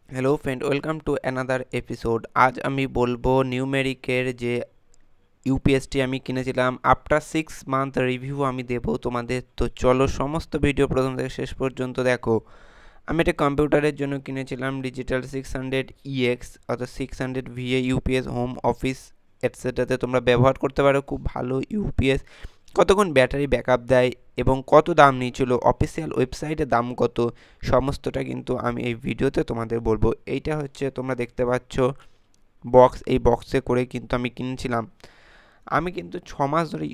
Hello friend, welcome to another episode. আজ আমি বলবো নিউমেরিকের যে ইউপিএসটি আমি কিনেছিলাম। আফটার 6 মান্থ রিভিউ আমি দেবো তোমাদের। তো চলো সমস্ত ভিডিও প্রথম থেকে শেষ পর্যন্ত দেখো। আমি এটা কম্পিউটারের জন্য কিনেছিলাম ডিজিটাল 600EX, অর্থাৎ 600 VA ইউপিএস হোম অফিস এটসেট্রাতে তোমরা ব্যবহার করতে পারো। খুব ভালো ইউপিএস। কতক্ষণ ব্যাটারি ব্যাকআপ দেয় এবং কত দাম নিয়েছিল, অফিসিয়াল ওয়েবসাইটে দাম কত, সমস্তটা কিন্তু আমি এই ভিডিওতে তোমাদের বলবো। এইটা হচ্ছে তোমরা দেখতে পাচ্ছ বক্স, এই বক্সে করে কিন্তু আমি কিনেছিলাম। আমি কিন্তু 6 মাস ধরে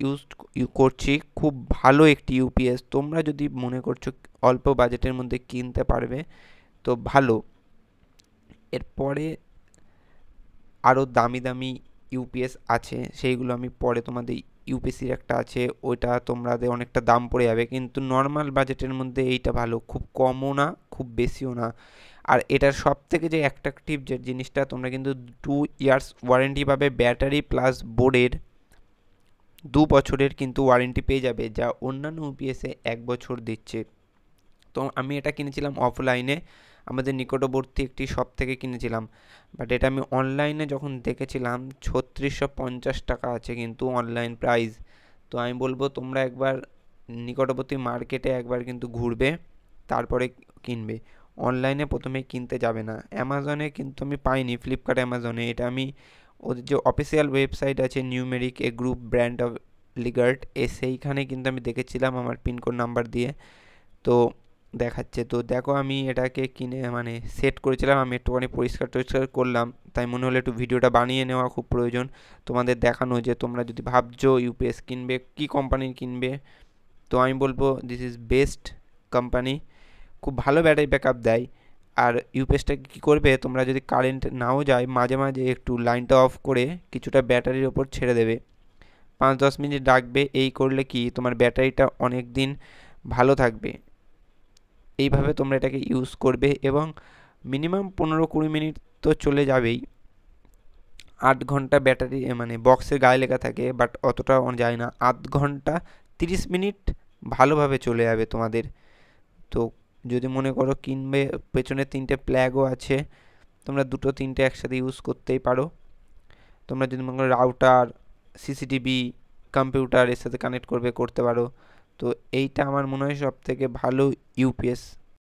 করছি। খুব ভালো একটি ইউপিএস। তোমরা যদি মনে করছো অল্প বাজেটের মধ্যে কিনতে পারবে তো ভালো। এরপরে আরও দামি দামি ইউপিএস আছে, সেইগুলো আমি পরে তোমাদের। ইউপিএসির একটা আছে, ওইটা তোমাদের অনেকটা দাম পড়ে যাবে, কিন্তু নর্মাল বাজেটের মধ্যে এইটা ভালো। খুব কমও না, খুব বেশিও না। আর এটার সব থেকে যে অ্যাট্রাকটিভ যে জিনিসটা, তোমরা কিন্তু 2 ইয়ার্স ওয়ারেন্টি পাবে। ব্যাটারি প্লাস বোর্ডের 2 বছরের কিন্তু ওয়ারেন্টি পেয়ে যাবে, যা অন্যান্য ইউপিএসে 1 বছর দিচ্ছে। তো আমি এটা কিনেছিলাম অফলাইনে, আমাদের নিকটবর্তী একটি শপ থেকে কিনেছিলাম। বাট এটা আমি অনলাইনে যখন দেখেছিলাম 3650 টাকা আছে কিন্তু অনলাইন প্রাইস। তো আমি বলবো তোমরা একবার নিকটবর্তী মার্কেটে একবার কিন্তু ঘুরবে, তারপরে কিনবে। অনলাইনে প্রথমে কিনতে যাবে না। অ্যামাজনে কিন্তু আমি পাইনি, ফ্লিপকার্ট অ্যামাজনে। এটা আমি ওদের যে অফিসিয়াল ওয়েবসাইট আছে Numeric a group brand of Legrand, সেইখানে কিন্তু আমি দেখেছিলাম আমার পিনকোড নাম্বার দিয়ে। তো দেখাচ্ছে, তো দেখো আমি এটাকে কিনে মানে সেট করেছিলাম। আমি একটুখানি পরিষ্কার টরিষ্কার করলাম, তাই মনে হলো একটু ভিডিওটা বানিয়ে নেওয়া খুব প্রয়োজন, তোমাদের দেখানো যে তোমরা যদি ভাবছো ইউপিএস কিনবে, কি কোম্পানির কিনবে, তো আমি বলবো দিস ইজ বেস্ট কোম্পানি। খুব ভালো ব্যাটারি ব্যাকআপ দেয়। আর ইউপিএসটা কী করবে, তোমরা যদি কারেন্ট নাও যায় মাঝে মাঝে একটু লাইনটা অফ করে কিছুটা ব্যাটারির ওপর ছেড়ে দেবে, 5-10 মিনিট রাখবে। এই করলে কি তোমার ব্যাটারিটা অনেক দিন ভালো থাকবে। এইভাবে তোমরা এটাকে ইউজ করবে এবং মিনিমাম 15-20 মিনিট তো চলে যাবেই। 8 ঘন্টা ব্যাটারি মানে বক্সের গায়ে লেখা থাকে, বাট অতটা যায় না। 8 ঘন্টা 30 মিনিট ভালোভাবে চলে যাবে তোমাদের। তো যদি মনে করো কিনবে, পেছনে 3টে প্ল্যাগও আছে, তোমরা 2-3টে একসাথে ইউজ করতেই পারো। তোমরা যদি মনে করো রাউটার, সিসিটিভি, কম্পিউটার এর সাথে কানেক্ট করতে পারো। তো এইটা আমার মনে হয় সব থেকে ভালো ইউপিএস